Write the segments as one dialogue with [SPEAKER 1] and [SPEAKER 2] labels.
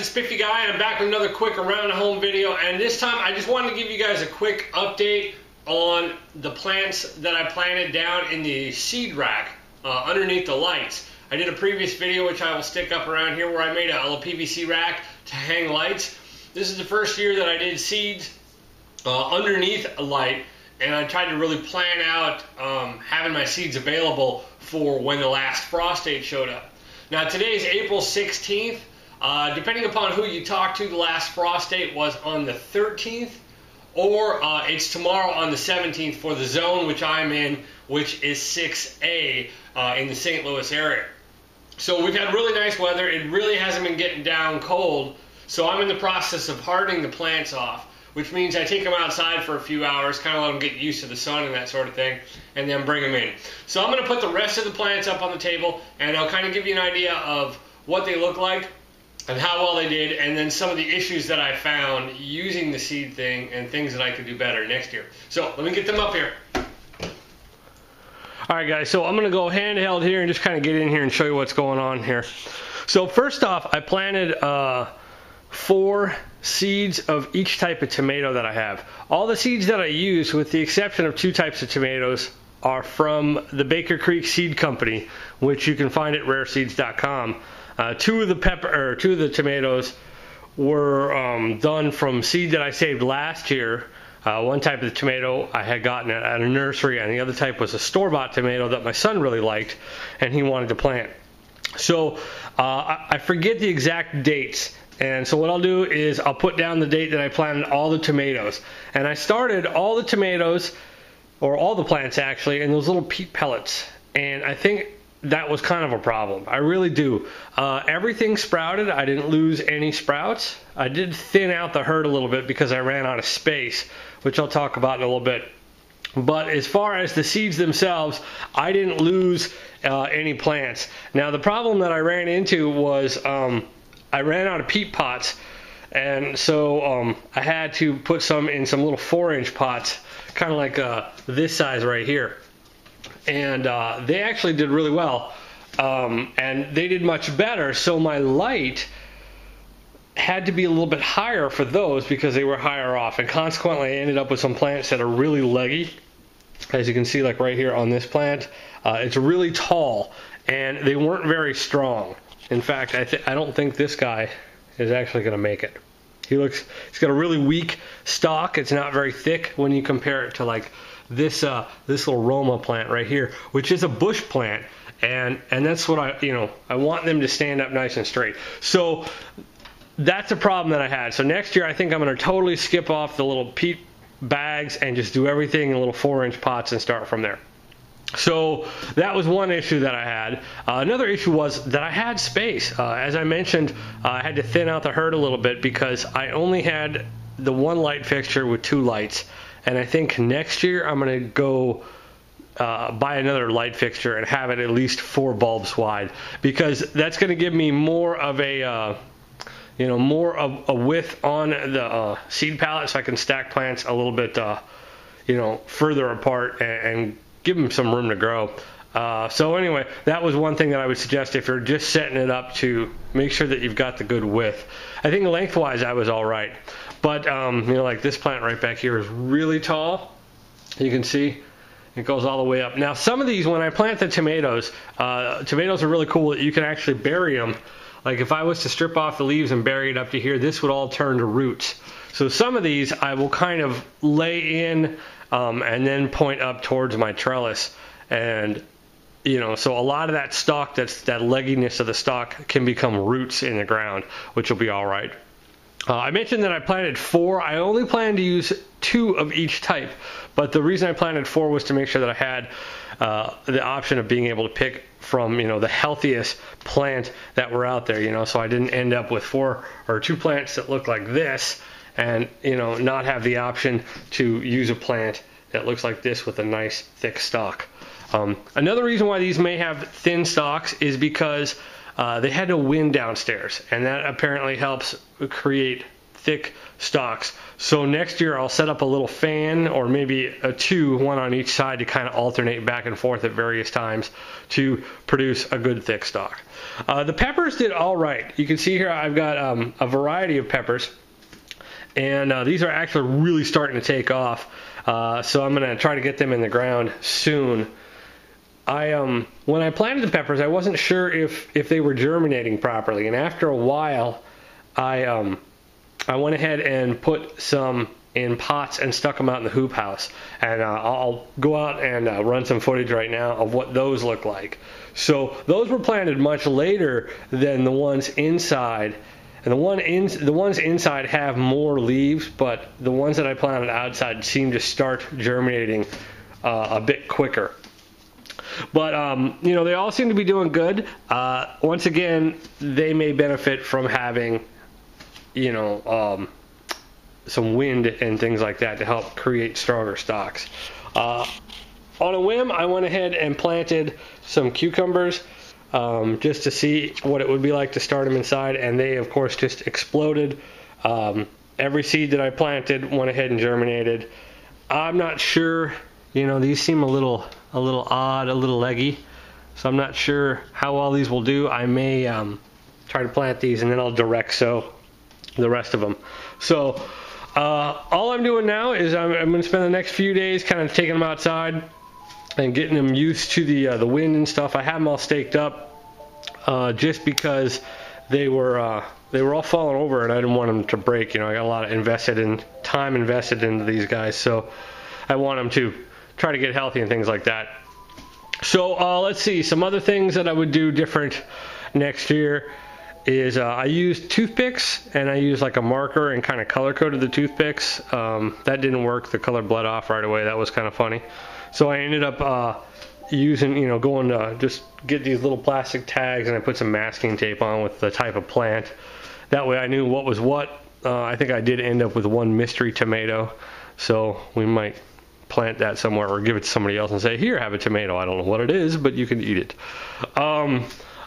[SPEAKER 1] it's Spiffy Guy, and I'm back with another quick around the home video, and this time I just wanted to give you guys a quick update on the plants that I planted down in the seed rack underneath the lights. I did a previous video which I will stick up around here where I made a little PVC rack to hang lights. This is the first year that I did seeds underneath a light, and I tried to really plan out having my seeds available for when the last frost date showed up. Now today is April 16th. Depending upon who you talk to, the last frost date was on the 13th, or it's tomorrow on the 17th for the zone which I'm in, which is 6A in the St. Louis area. So we've had really nice weather. It really hasn't been getting down cold, so I'm in the process of hardening the plants off, which means I take them outside for a few hours, kind of let them get used to the sun and that sort of thing, and then bring them in. So I'm going to put the rest of the plants up on the table, and I'll kind of give you an idea of what they look like and how well they did, and then some of the issues that I found using the seed thing and things that I could do better next year. So let me get them up here. Alright guys, so I'm going to go handheld here and just kind of get in here and show you what's going on here. So first off, I planted 4 seeds of each type of tomato that I have. All the seeds that I use, with the exception of 2 types of tomatoes, are from the Baker Creek Seed Company, which you can find at rareseeds.com. 2 of the tomatoes were done from seed that I saved last year. One type of the tomato I had gotten at a nursery, and the other type was a store-bought tomato that my son really liked and he wanted to plant. So I forget the exact dates. And so what I'll do is I'll put down the date that I planted all the tomatoes. And I started all the tomatoes, or all the plants actually, in those little peat pellets. And I think that was kind of a problem. I really do. Everything sprouted. I didn't lose any sprouts. I did thin out the herd a little bit because I ran out of space, which I'll talk about in a little bit. But as far as the seeds themselves, I didn't lose any plants. Now the problem that I ran into was I ran out of peat pots, and so I had to put some in some little 4-inch pots, kind of like this size right here. And they actually did really well, and they did much better. So my light had to be a little bit higher for those because they were higher off, and consequently I ended up with some plants that are really leggy. As you can see, like right here on this plant, it's really tall, and they weren't very strong. In fact, I don't think this guy is actually going to make it. He's got a really weak stalk. It's not very thick when you compare it to like this little Roma plant right here, which is a bush plant, and that's what I want them to stand up nice and straight. So that's a problem that I had. So next year I think I'm going to totally skip off the little peat bags and just do everything in little 4-inch pots and start from there. So that was one issue that I had. Another issue was that I had space. As I mentioned, I had to thin out the herd a little bit because I only had the 1 light fixture with 2 lights. And I think next year I'm going to go buy another light fixture and have it at least 4 bulbs wide, because that's going to give me more of a more of a width on the seed pallet, so I can stack plants a little bit further apart and give them some room to grow. So anyway, that was one thing that I would suggest if you're just setting it up, to make sure that you've got the good width. I think lengthwise I was all right, but like this plant right back here is really tall. You can see it goes all the way up. Now some of these, when I plant the tomatoes, tomatoes are really cool that you can actually bury them. Like if I was to strip off the leaves and bury it up to here, this would all turn to roots. So some of these I will kind of lay in and then point up towards my trellis, and so a lot of that stalk, that legginess of the stalk, can become roots in the ground, which will be all right. I mentioned that I planted 4. I only planned to use 2 of each type, but the reason I planted 4 was to make sure that I had the option of being able to pick from the healthiest plant that were out there, so I didn't end up with 4 or 2 plants that look like this, and not have the option to use a plant that looks like this with a nice thick stalk. Another reason why these may have thin stalks is because they had no wind downstairs, and that apparently helps create thick stalks. So next year I'll set up a little fan, or maybe a two, one on each side, to kind of alternate back and forth at various times to produce a good thick stalk. The peppers did all right. You can see here I've got a variety of peppers, and these are actually really starting to take off. So I'm going to try to get them in the ground soon. When I planted the peppers, I wasn't sure if they were germinating properly, and after a while, I went ahead and put some in pots and stuck them out in the hoop house. And I'll go out and run some footage right now of what those look like. So those were planted much later than the ones inside. And the ones inside have more leaves, but the ones that I planted outside seem to start germinating a bit quicker. But, you know, they all seem to be doing good. Once again, they may benefit from having, you know, some wind and things like that to help create stronger stalks. On a whim, I went ahead and planted some cucumbers just to see what it would be like to start them inside, and they, of course, just exploded. Every seed that I planted went ahead and germinated. I'm not sure, you know, these seem a little odd, a little leggy, so I'm not sure how well these will do. I may try to plant these and then I'll direct sow the rest of them. So all I'm doing now is I'm going to spend the next few days kind of taking them outside and getting them used to the wind and stuff. I have them all staked up just because they were all falling over and I didn't want them to break. You know, I got a lot of time invested into these guys, so I want them to try to get healthy and things like that. So let's see, some other things that I would do different next year is I used toothpicks, and I used like a marker and kind of color coded the toothpicks. That didn't work. The color bled off right away. That was kind of funny. So I ended up using, you know, going to just get these little plastic tags, and I put some masking tape on with the type of plant. That way I knew what was what. I think I did end up with one mystery tomato, so we might plant that somewhere or give it to somebody else and say, here, have a tomato. I don't know what it is, but you can eat it.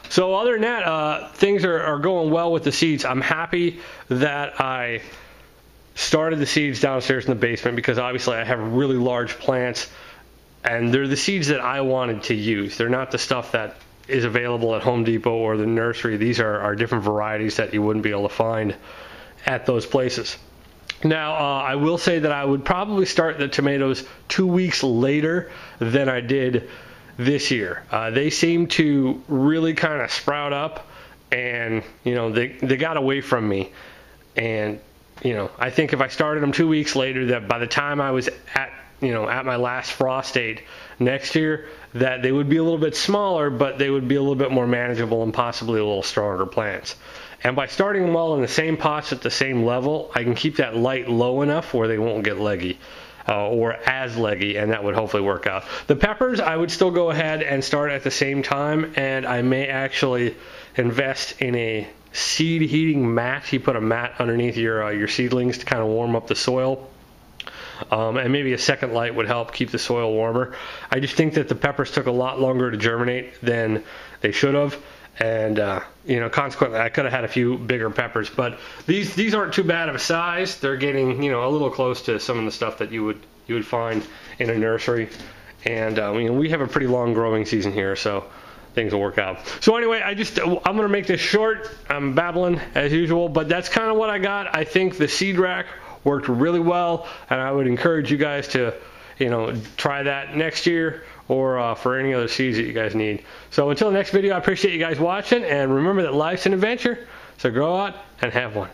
[SPEAKER 1] So other than that, things are going well with the seeds. I'm happy that I started the seeds downstairs in the basement, because obviously I have really large plants, and they're the seeds that I wanted to use. They're not the stuff that is available at Home Depot or the nursery. These are different varieties that you wouldn't be able to find at those places. Now, I will say that I would probably start the tomatoes 2 weeks later than I did this year. They seem to really kind of sprout up, and, you know, they got away from me. And, you know, I think if I started them 2 weeks later, that by the time I was at my last frost date next year, that they would be a little bit smaller, but they would be a little bit more manageable and possibly a little stronger plants. And by starting them all in the same pots at the same level, I can keep that light low enough where they won't get leggy or as leggy, and that would hopefully work out. The peppers, I would still go ahead and start at the same time, and I may actually invest in a seed heating mat. You put a mat underneath your seedlings to kind of warm up the soil. And maybe a second light would help keep the soil warmer. I just think that the peppers took a lot longer to germinate than they should have. And, you know, consequently, I could have had a few bigger peppers, but these aren't too bad of a size. They're getting, you know, a little close to some of the stuff that you would find in a nursery. And, you know, we have a pretty long growing season here, so things will work out. So anyway, I'm going to make this short. I'm babbling as usual, but that's kind of what I got. I think the seed rack worked really well, and I would encourage you guys to, you know, try that next year, or for any other seeds that you guys need. So until the next video, I appreciate you guys watching, and remember that life's an adventure, so grow out and have one.